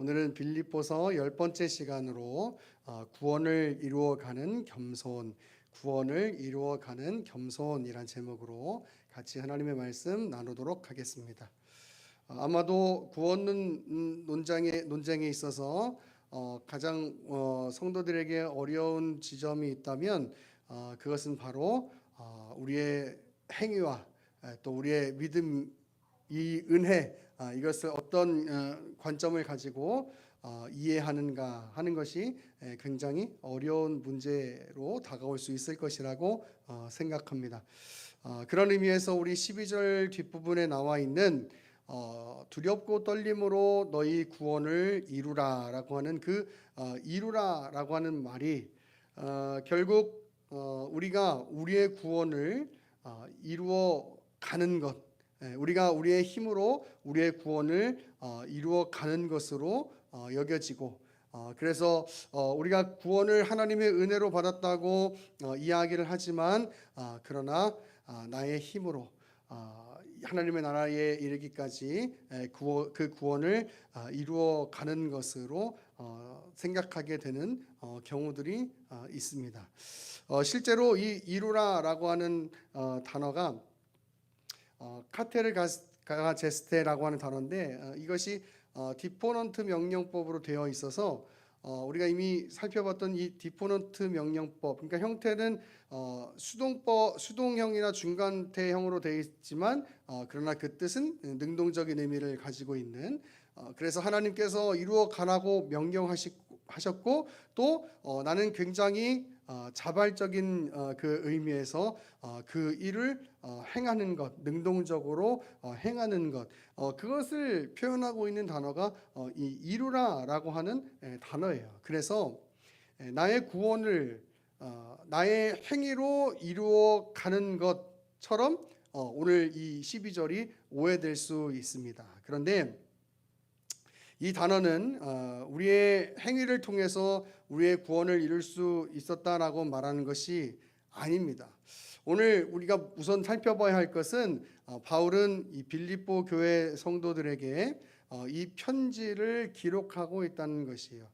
오늘은 빌립보서 10번째 시간으로 구원을 이루어가는 겸손, 구원을 이루어가는 겸손이란 제목으로 같이 하나님의 말씀 나누도록 하겠습니다. 아마도 구원 논쟁에 있어서 가장 성도들에게 어려운 지점이 있다면 그것은 바로 우리의 행위와 또 우리의 믿음, 이 은혜, 이것을 어떤 관점을 가지고 이해하는가 하는 것이 굉장히 어려운 문제로 다가올 수 있을 것이라고 생각합니다. 그런 의미에서 우리 12절 뒷부분에 나와 있는 두렵고 떨림으로 너희 구원을 이루라라고 하는 그 이루라라고 하는 말이 결국 우리가 우리의 구원을 이루어 가는 것, 우리가 우리의 힘으로 우리의 구원을 이루어 가는 것으로 여겨지고, 그래서 우리가 구원을 하나님의 은혜로 받았다고 이야기를 하지만 그러나 나의 힘으로 하나님의 나라에 이르기까지 그 구원을 이루어 가는 것으로 생각하게 되는 경우들이 있습니다. 실제로 이 이루라라고 하는 단어가 카테르가 제스테라고 하는 단어인데 이것이 디포넌트 명령법으로 되어 있어서 우리가 이미 살펴봤던 이 디포넌트 명령법, 그러니까 형태는 수동형이나 중간태형으로 되어 있지만 그러나 그 뜻은 능동적인 의미를 가지고 있는, 그래서 하나님께서 이루어 가라고 명령하셨고 또 나는 굉장히 자발적인 그 의미에서 그 일을 행하는 것, 능동적으로 행하는 것, 그것을 표현하고 있는 단어가 이 이루라라고 하는 단어예요. 그래서 나의 구원을 나의 행위로 이루어 가는 것처럼 오늘 이 12절이 오해될 수 있습니다. 그런데 이 단어는 우리의 행위를 통해서 우리의 구원을 이룰 수 있었다라고 말하는 것이 아닙니다. 오늘 우리가 우선 살펴봐야 할 것은 바울은 이 빌립보 교회 성도들에게 이 편지를 기록하고 있다는 것이에요.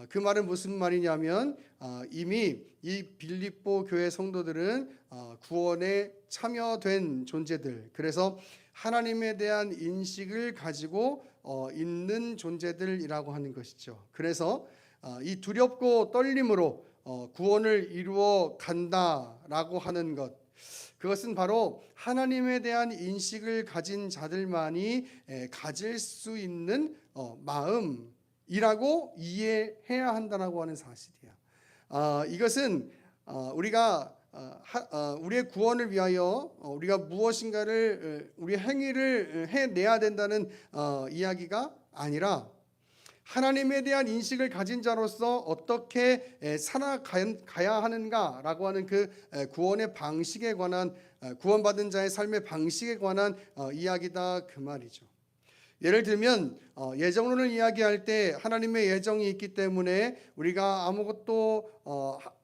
그 말은 무슨 말이냐면 이미 이 빌립보 교회 성도들은 구원에 참여된 존재들, 그래서 하나님에 대한 인식을 가지고 있는 존재들이라고 하는 것이죠. 그래서 이 두렵고 떨림으로 구원을 이루어 간다라고 하는 것, 그것은 바로 하나님에 대한 인식을 가진 자들만이 가질 수 있는 마음이라고 이해해야 한다라고 하는 사실이에요. 이것은 우리가 우리의 구원을 위하여 우리가 무엇인가를 우리의 행위를 해내야 된다는 이야기가 아니라 하나님에 대한 인식을 가진 자로서 어떻게 살아가야 하는가라고 하는 그 구원의 방식에 관한, 구원받은 자의 삶의 방식에 관한 이야기다 그 말이죠. 예를 들면 예정론을 이야기할 때 하나님의 예정이 있기 때문에 우리가 아무것도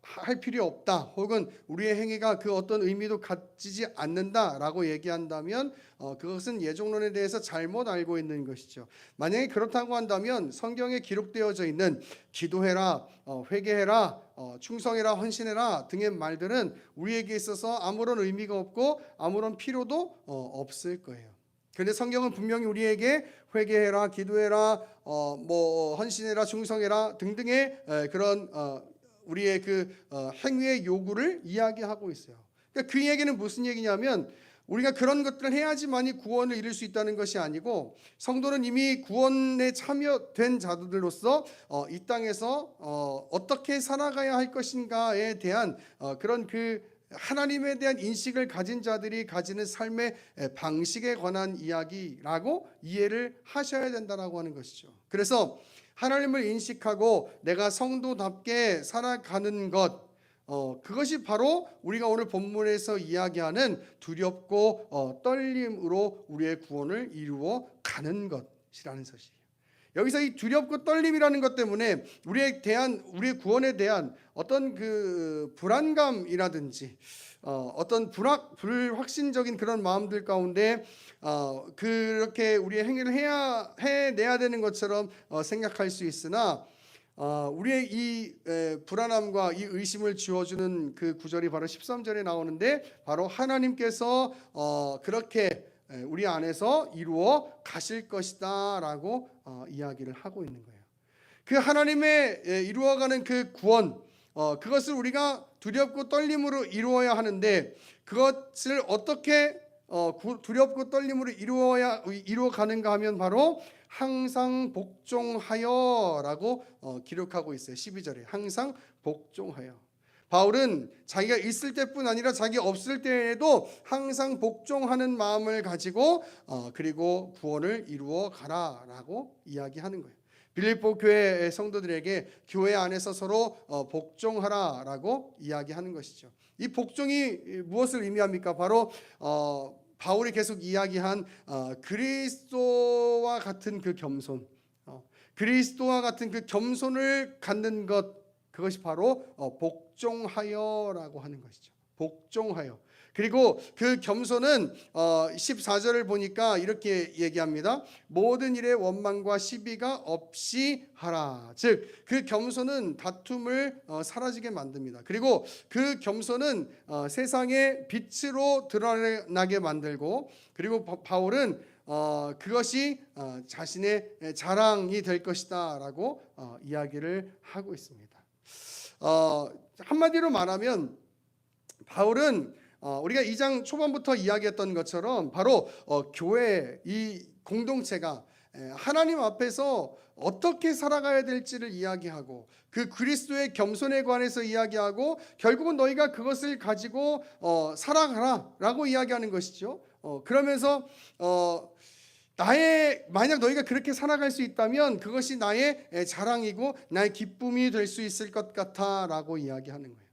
할 필요 없다, 혹은 우리의 행위가 그 어떤 의미도 가지지 않는다라고 얘기한다면 그것은 예정론에 대해서 잘못 알고 있는 것이죠. 만약에 그렇다고 한다면 성경에 기록되어져 있는 기도해라, 회개해라, 충성해라, 헌신해라 등의 말들은 우리에게 있어서 아무런 의미가 없고 아무런 필요도 없을 거예요. 그런데 성경은 분명히 우리에게 회개해라, 기도해라, 헌신해라, 충성해라 등등의 그런 우리의 그 행위의 요구를 이야기하고 있어요. 그러니까 그 얘기는 무슨 얘기냐면 우리가 그런 것들을 해야지만이 구원을 이룰 수 있다는 것이 아니고, 성도는 이미 구원에 참여된 자들로서 이 땅에서 어떻게 살아가야 할 것인가에 대한 그런 그 하나님에 대한 인식을 가진 자들이 가지는 삶의 방식에 관한 이야기라고 이해를 하셔야 된다라고 하는 것이죠. 그래서 하나님을 인식하고 내가 성도답게 살아가는 것, 그것이 바로 우리가 오늘 본문에서 이야기하는 두렵고 떨림으로 우리의 구원을 이루어 가는 것이라는 사실이에요. 여기서 이 두렵고 떨림이라는 것 때문에 우리의 구원에 대한 어떤 그 불안감이라든지 어떤 불확신적인 그런 마음들 가운데 그렇게 우리의 행위를 해내야 되는 것처럼 생각할 수 있으나 우리의 이 불안함과 이 의심을 지워주는 그 구절이 바로 13절에 나오는데, 바로 하나님께서 그렇게 우리 안에서 이루어 가실 것이다 라고 이야기를 하고 있는 거예요. 그 하나님의 이루어가는 그 구원, 그것을 우리가 두렵고 떨림으로 이루어야 하는데, 그것을 어떻게 두렵고 떨림으로 이루어가는가 하면 바로 항상 복종하여라고 기록하고 있어요. 12절에 항상 복종하여. 바울은 자기가 있을 때뿐 아니라 자기 없을 때에도 항상 복종하는 마음을 가지고 그리고 구원을 이루어 가라라고 이야기하는 거예요. 빌립보 교회 성도들에게 교회 안에서 서로 복종하라라고 이야기하는 것이죠. 이 복종이 무엇을 의미합니까? 바로 바울이 계속 이야기한 그리스도와 같은 그 겸손, 그리스도와 같은 그 겸손을 갖는 것, 그것이 바로 복종하여라고 하는 것이죠. 복종하여. 그리고 그 겸손은 14절을 보니까 이렇게 얘기합니다. 모든 일에 원망과 시비가 없이 하라. 즉 그 겸손은 다툼을 사라지게 만듭니다. 그리고 그 겸손은 세상의 빛으로 드러나게 만들고, 그리고 바울은 그것이 자신의 자랑이 될 것이다 라고 이야기를 하고 있습니다. 한마디로 말하면 바울은 우리가 2장 초반부터 이야기했던 것처럼 바로 교회 이 공동체가 하나님 앞에서 어떻게 살아가야 될지를 이야기하고, 그 그리스도의 겸손에 관해서 이야기하고, 결국은 너희가 그것을 가지고 살아가라 라고 이야기하는 것이죠. 그러면서 만약 너희가 그렇게 살아갈 수 있다면 그것이 나의 자랑이고 나의 기쁨이 될 수 있을 것 같아 라고 이야기하는 거예요.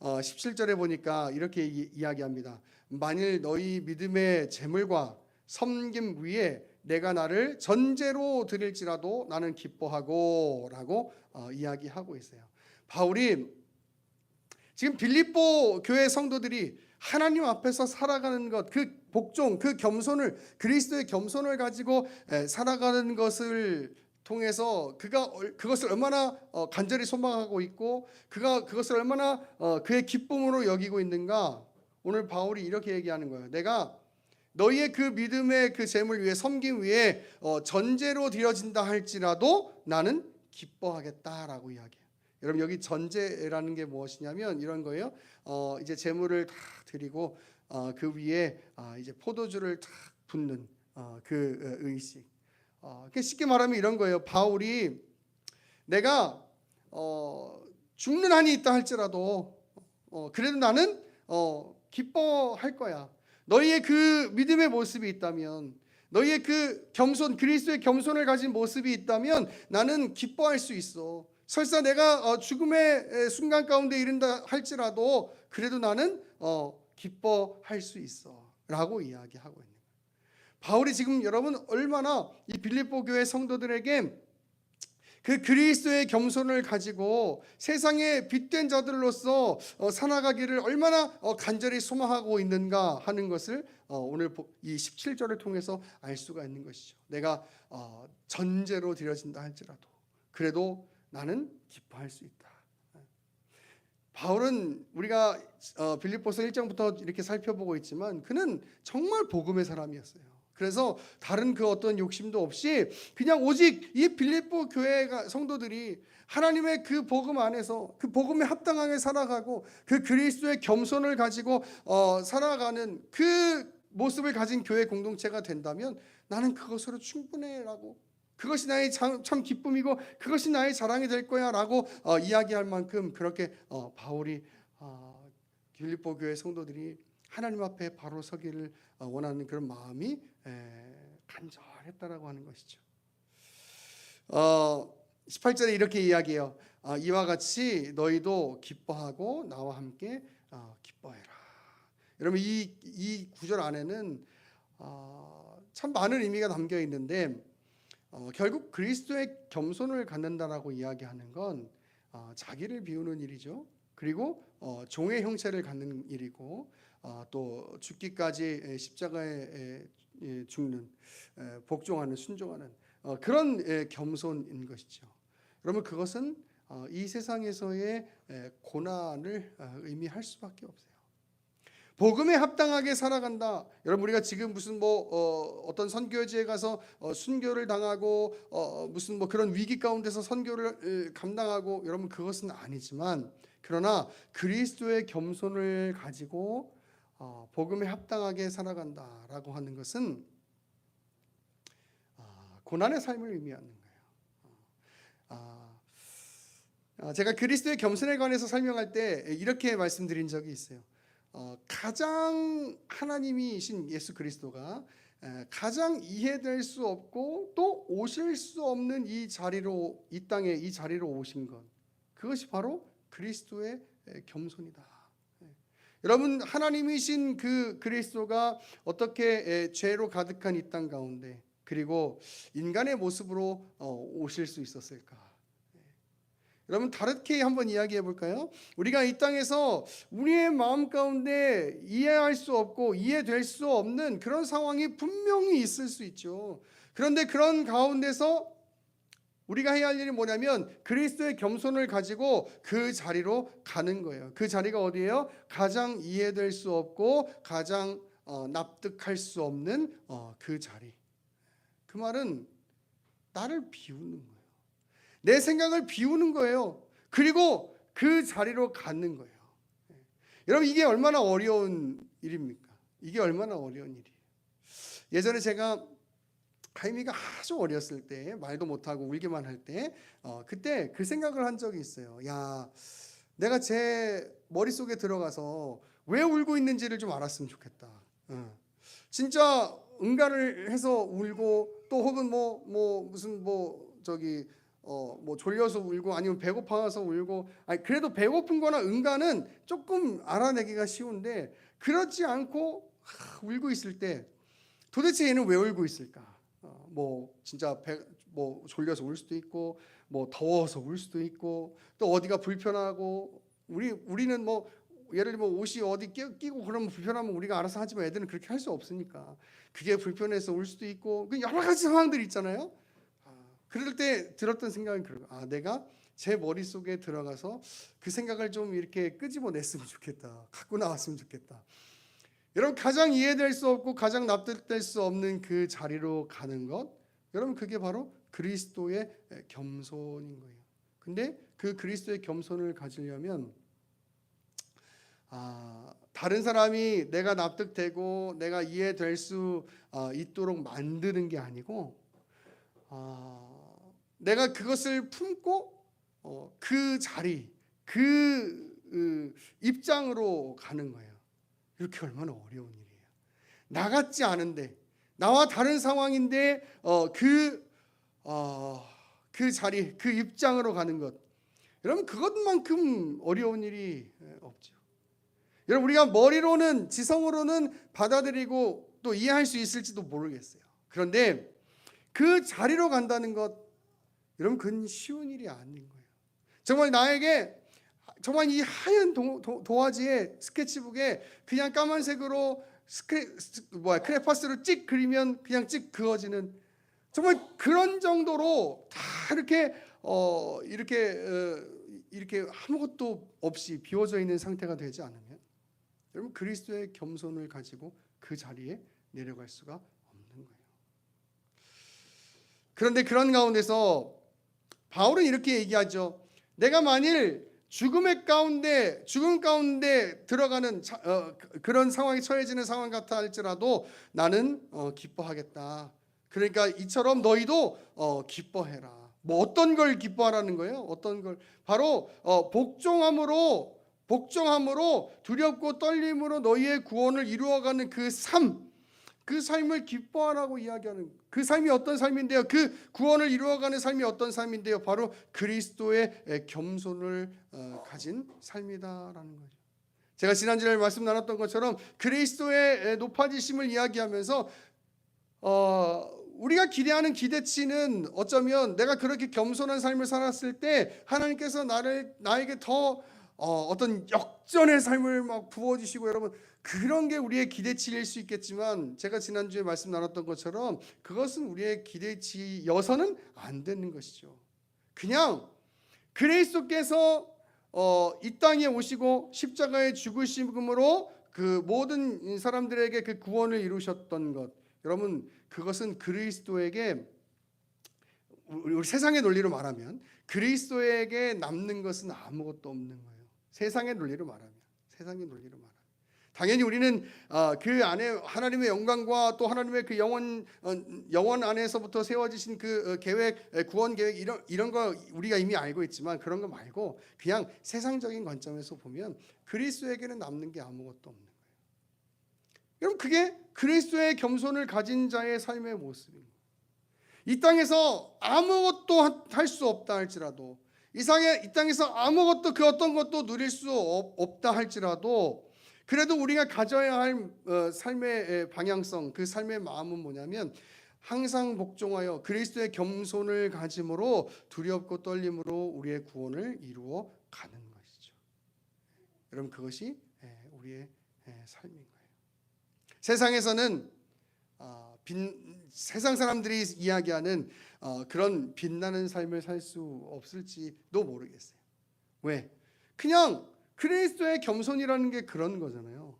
17절에 보니까 이렇게 이야기합니다. 만일 너희 믿음의 재물과 섬김 위에 내가 나를 전제로 드릴지라도 나는 기뻐하고 라고 이야기하고 있어요. 바울이 지금 빌립보 교회 성도들이 하나님 앞에서 살아가는 것, 그 복종, 그 겸손을, 그리스도의 겸손을 가지고 살아가는 것을 통해서 그가 그것을 얼마나 간절히 소망하고 있고, 그가 그것을 얼마나 그의 기쁨으로 여기고 있는가. 오늘 바울이 이렇게 얘기하는 거예요. 내가 너희의 그 믿음의 그 재물 위에, 섬김 위에 전제로 드려진다 할지라도 나는 기뻐하겠다라고 이야기해요. 여러분, 여기 전제라는 게 무엇이냐면 이런 거예요. 이제 재물을 다 드리고 그 위에 이제 포도주를 탁 붓는 그 의식. 쉽게 말하면 이런 거예요. 바울이 내가 죽는 한이 있다 할지라도 그래도 나는 기뻐할 거야. 너희의 그 믿음의 모습이 있다면, 너희의 그 겸손, 그리스도의 겸손을 가진 모습이 있다면 나는 기뻐할 수 있어. 설사 내가 죽음의 순간 가운데 이른다 할지라도 그래도 나는 기뻐할 수 있어 라고 이야기하고 있는 거예요. 바울이 지금 여러분 얼마나 이 빌립보 교회 성도들에게 그 그리스도의 겸손을 가지고 세상의 빛된 자들로서 살아가기를 얼마나 간절히 소망하고 있는가 하는 것을 오늘 이 17절을 통해서 알 수가 있는 것이죠. 내가 전제로 드려진다 할지라도 그래도 나는 기뻐할 수 있다. 바울은 우리가 빌립보서 1장부터 이렇게 살펴보고 있지만 그는 정말 복음의 사람이었어요. 그래서 다른 그 어떤 욕심도 없이 그냥 오직 이 빌립보 교회 성도들이 하나님의 그 복음 안에서 그 복음에 합당하게 살아가고 그 그리스도의 겸손을 가지고 살아가는 그 모습을 가진 교회 공동체가 된다면 나는 그것으로 충분해라고, 그것이 나의 참 기쁨이고 그것이 나의 자랑이 될 거야 라고 이야기할 만큼 그렇게 바울이 빌립보 교회 성도들이 하나님 앞에 바로 서기를 원하는 그런 마음이 간절했다라고 하는 것이죠. 18절에 이렇게 이야기해요. 이와 같이 너희도 기뻐하고 나와 함께 기뻐해라. 여러분, 이 구절 안에는 참 많은 의미가 담겨 있는데 결국 그리스도의 겸손을 갖는다라고 이야기하는 건 자기를 비우는 일이죠. 그리고 종의 형체를 갖는 일이고 또 죽기까지 십자가에 죽는 복종하는 순종하는 그런 겸손인 것이죠. 여러분 그것은 이 세상에서의 고난을 의미할 수밖에 없어요. 복음에 합당하게 살아간다. 여러분 우리가 지금 무슨 어떤 선교지에 가서 순교를 당하고 무슨 그런 위기 가운데서 선교를 감당하고 여러분 그것은 아니지만 그러나 그리스도의 겸손을 가지고 복음에 합당하게 살아간다라고 하는 것은 고난의 삶을 의미하는 거예요. 제가 그리스도의 겸손에 관해서 설명할 때 이렇게 말씀드린 적이 있어요. 가장 하나님이신 예수 그리스도가 가장 이해될 수 없고 또 오실 수 없는 이 자리로 이 땅에 이 자리로 오신 것 그것이 바로 그리스도의 겸손이다. 여러분 하나님이신 그 그리스도가 어떻게 죄로 가득한 이 땅 가운데 그리고 인간의 모습으로 오실 수 있었을까? 여러분 다르게 한번 이야기해 볼까요? 우리가 이 땅에서 우리의 마음 가운데 이해할 수 없고 이해될 수 없는 그런 상황이 분명히 있을 수 있죠. 그런데 그런 가운데서 우리가 해야 할 일이 뭐냐면 그리스도의 겸손을 가지고 그 자리로 가는 거예요. 그 자리가 어디예요? 가장 이해될 수 없고 가장 납득할 수 없는 그 자리. 그 말은 나를 비우는 거예요. 내 생각을 비우는 거예요. 그리고 그 자리로 가는 거예요. 여러분 이게 얼마나 어려운 일입니까? 이게 얼마나 어려운 일이에요. 예전에 제가 하임이가 아주 어렸을 때 말도 못하고 울기만 할 때 그때 그 생각을 한 적이 있어요. 야, 내가 제 머릿속에 들어가서 왜 울고 있는지를 좀 알았으면 좋겠다. 진짜 응가를 해서 울고 또 혹은 무슨 졸려서 울고 아니면 배고파서 울고 그래도 배고픈 거나 응가는 조금 알아내기가 쉬운데 그렇지 않고 울고 있을 때 도대체 얘는 왜 울고 있을까? 진짜 졸려서 울 수도 있고 더워서 울 수도 있고 또 어디가 불편하고 우리는 예를 들면 옷이 어디 끼고 그러면 불편하면 우리가 알아서 하지만 애들은 그렇게 할 수 없으니까 그게 불편해서 울 수도 있고 여러 가지 상황들이 있잖아요. 그럴 때 들었던 생각은 그래요. 내가 제 머릿속에 들어가서 그 생각을 좀 이렇게 끄집어냈으면 좋겠다. 갖고 나왔으면 좋겠다. 여러분 가장 이해될 수 없고 가장 납득될 수 없는 그 자리로 가는 것 여러분 그게 바로 그리스도의 겸손인 거예요. 근데 그 그리스도의 겸손을 가지려면 다른 사람이 내가 납득되고 내가 이해될 수 있도록 만드는 게 아니고 내가 그것을 품고 그 자리 그 입장으로 가는 거예요. 이렇게 얼마나 어려운 일이에요. 나 같지 않은데 나와 다른 상황인데 그 자리 그 입장으로 가는 것 여러분 그것만큼 어려운 일이 없죠. 여러분 우리가 머리로는 지성으로는 받아들이고 또 이해할 수 있을지도 모르겠어요. 그런데 그 자리로 간다는 것 여러분 그건 쉬운 일이 아닌 거예요. 정말 나에게 정말 이 하얀 도화지에 스케치북에 그냥 까만색으로 크레파스로 찍 그리면 그냥 찍 그어지는 정말 그런 정도로 다 이렇게 아무것도 없이 비워져 있는 상태가 되지 않으면 여러분 그리스도의 겸손을 가지고 그 자리에 내려갈 수가 없는 거예요. 그런데 그런 가운데서 바울은 이렇게 얘기하죠. 내가 만일 죽음 가운데 들어가는 그런 상황에 처해지는 상황 같아 할지라도 나는 기뻐하겠다. 그러니까 이처럼 너희도 기뻐해라. 어떤 걸 기뻐하라는 거예요? 어떤 걸? 바로 복종함으로 두렵고 떨림으로 너희의 구원을 이루어가는 그 삶을 기뻐하라고 이야기하는 그 삶이 어떤 삶인데요? 그 구원을 이루어가는 삶이 어떤 삶인데요? 바로 그리스도의 겸손을 가진 삶이다라는 거죠. 제가 지난주에 말씀 나눴던 것처럼 그리스도의 높아지심을 이야기하면서 우리가 기대하는 기대치는 어쩌면 내가 그렇게 겸손한 삶을 살았을 때 하나님께서 나에게 더 어떤 역전의 삶을 막 부어주시고, 여러분 그런 게 우리의 기대치일 수 있겠지만, 제가 지난주에 말씀 나눴던 것처럼 그것은 우리의 기대치여서는 안 되는 것이죠. 그냥 그리스도께서 이 땅에 오시고 십자가의 죽으심으로 그 모든 사람들에게 그 구원을 이루셨던 것, 여러분 그것은 그리스도에게, 우리 세상의 논리로 말하면 그리스도에게 남는 것은 아무것도 없는 거예요. 세상의 논리로 말하면, 당연히 우리는 그 안에 하나님의 영광과 또 하나님의 그 영원 안에서부터 세워지신 그 계획, 구원 계획, 이런 거 우리가 이미 알고 있지만, 그런 거 말고 그냥 세상적인 관점에서 보면 그리스도에게는 남는 게 아무것도 없는 거예요. 여러분 그게 그리스도의 겸손을 가진 자의 삶의 모습입니다. 이 땅에서 아무것도 할 수 없다 할지라도, 이 땅에서 아무것도 그 어떤 것도 누릴 수 없다 할지라도, 그래도 우리가 가져야 할 삶의 방향성, 그 삶의 마음은 뭐냐면 항상 복종하여 그리스도의 겸손을 가짐으로 두렵고 떨림으로 우리의 구원을 이루어 가는 것이죠. 여러분 그것이 우리의 삶인 거예요. 세상에서는 세상 사람들이 이야기하는 그런 빛나는 삶을 살 수 없을지도 모르겠어요. 왜? 그냥 그리스도의 겸손이라는 게 그런 거잖아요.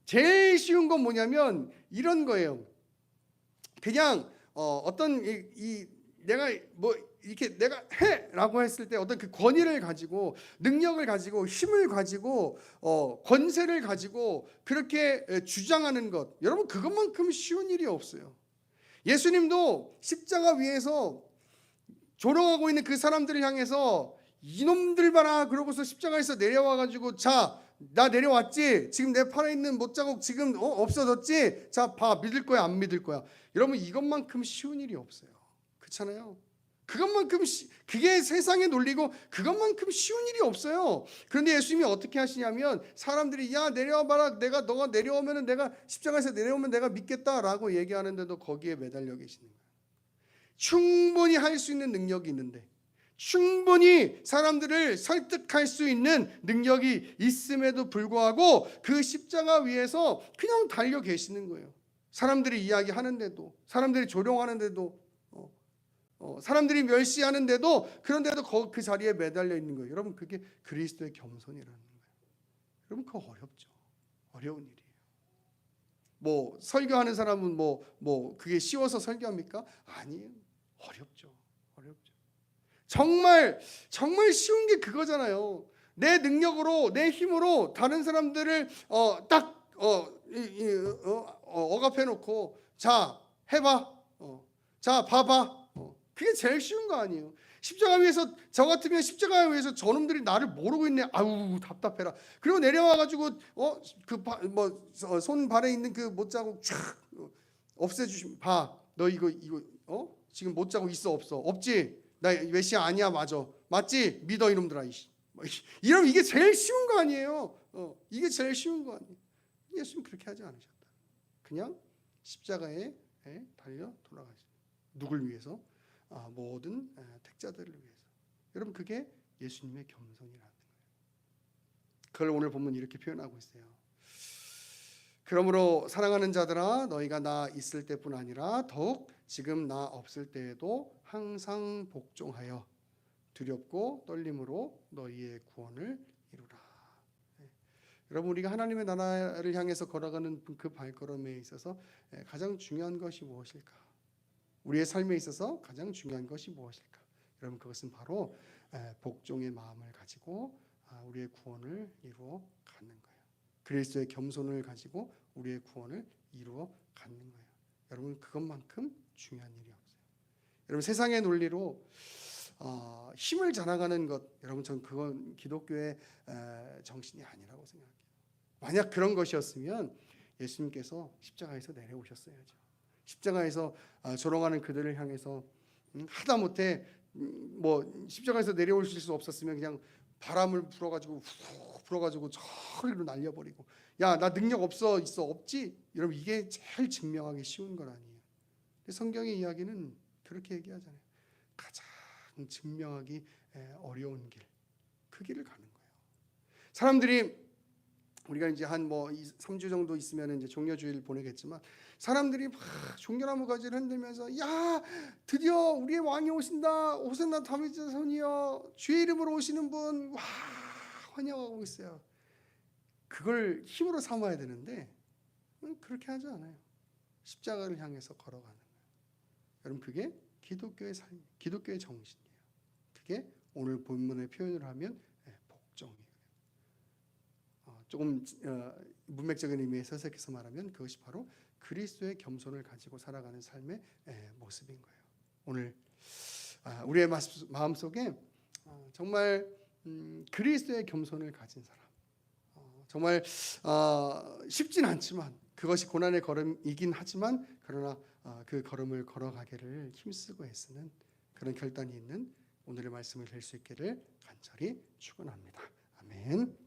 제일 쉬운 건 뭐냐면 이런 거예요. 그냥 어떤 내가 뭐 이렇게 내가 해라고 했을 때 어떤 그 권위를 가지고, 능력을 가지고, 힘을 가지고, 권세를 가지고 그렇게 주장하는 것, 여러분 그것만큼 쉬운 일이 없어요. 예수님도 십자가 위에서 조롱하고 있는 그 사람들을 향해서 이놈들 봐라 그러고서 십자가에서 내려와가지고, 자 나 내려왔지, 지금 내 팔에 있는 못자국 지금 없어졌지, 자 봐, 믿을 거야 안 믿을 거야. 여러분 이것만큼 쉬운 일이 없어요. 그렇잖아요. 그것만큼 그게 세상의 논리고 그것만큼 쉬운 일이 없어요. 그런데 예수님이 어떻게 하시냐면, 사람들이 야 내려와 봐라, 너가 내려오면은 내가 십자가에서 내려오면 내가 믿겠다라고 얘기하는데도 거기에 매달려 계시는 거예요. 충분히 할 수 있는 능력이 있는데, 충분히 사람들을 설득할 수 있는 능력이 있음에도 불구하고 그 십자가 위에서 그냥 달려 계시는 거예요. 사람들이 이야기하는데도, 사람들이 조롱하는데도, 사람들이 멸시하는데도, 그런데도 그 자리에 매달려 있는 거예요. 여러분 그게 그리스도의 겸손이라는 거예요. 여러분 그거 어렵죠. 어려운 일이에요. 뭐 설교하는 사람은 뭐 그게 쉬워서 설교합니까? 아니에요. 어렵죠. 정말 쉬운 게 그거잖아요. 내 능력으로, 내 힘으로 다른 사람들을 딱 억압해 놓고, 자 해봐, 자 봐봐, 그게 제일 쉬운 거 아니에요. 십자가 위에서, 저 같으면 십자가 위에서 저놈들이 나를 모르고 있네, 아우 답답해라. 그리고 내려와가지고 손 발에 있는 그 못자국 쫙 없애주시면, 봐 너 이거 지금 못자국 있어 없어? 없지? 나 메시아 아니야, 맞지? 믿어 이놈들아. 이러면 이게 제일 쉬운 거 아니에요. 이게 제일 쉬운 거 아니에요. 예수님 그렇게 하지 않으셨다. 그냥 십자가에 달려 돌아가셨다. 누굴 위해서? 모든 택자들을 위해서. 여러분 그게 예수님의 겸손이라는 거예요. 그걸 오늘 본문 이렇게 표현하고 있어요. 그러므로 사랑하는 자들아, 너희가 나 있을 때뿐 아니라 더욱 지금 나 없을 때에도 항상 복종하여 두렵고 떨림으로 너희의 구원을 이루라. 여러분 우리가 하나님의 나라를 향해서 걸어가는 그 발걸음에 있어서 가장 중요한 것이 무엇일까? 우리의 삶에 있어서 가장 중요한 것이 무엇일까? 여러분 그것은 바로 복종의 마음을 가지고 우리의 구원을 이루어 가는 거예요. 그리스도의 겸손을 가지고 우리의 구원을 이루어 가는 거예요. 여러분 그것만큼 중요한 일이 없어요. 여러분 세상의 논리로 힘을 자랑하는 것, 여러분 전 그건 기독교의 정신이 아니라고 생각해요. 만약 그런 것이었으면 예수님께서 십자가에서 내려오셨어야죠. 십자가에서 조롱하는 그들을 향해서 하다못해 십자가에서 내려오실 수 없었으면 그냥 바람을 불어가지고 훅 불어가지고 저리로 날려버리고, 야, 나 능력 없어, 있어, 없지? 여러분, 이게 제일 증명하기 쉬운 건 아니에요. 성경의 이야기는 그렇게 얘기하잖아요. 가장 증명하기 어려운 길, 그 길을 가는 거예요. 사람들이 우리가 이제 한 3주 정도 있으면 이제 종려주일 보내겠지만, 사람들이 막 종려나무 가지를 흔들면서, 야, 드디어 우리의 왕이 오신다, 호산나 다윗의 자손이여, 주의 이름으로 오시는 분, 와, 환영하고 있어요. 그걸 힘으로 삼아야 되는데 그렇게 하지 않아요. 십자가를 향해서 걸어가는 거예요. 여러분, 그게 기독교의 삶, 기독교의 정신이에요. 그게 오늘 본문의 표현을 하면 복종이에요. 조금 문맥적인 의미에서 해석해서 말하면 그것이 바로 그리스도의 겸손을 가지고 살아가는 삶의 모습인 거예요. 오늘 우리의 마음속에 정말 그리스도의 겸손을 가진 사람, 정말 쉽진 않지만, 그것이 고난의 걸음이긴 하지만, 그러나 그 걸음을 걸어가기를 힘쓰고 애쓰는 그런 결단이 있는 오늘의 말씀을 될 수 있기를 간절히 축원합니다. 아멘.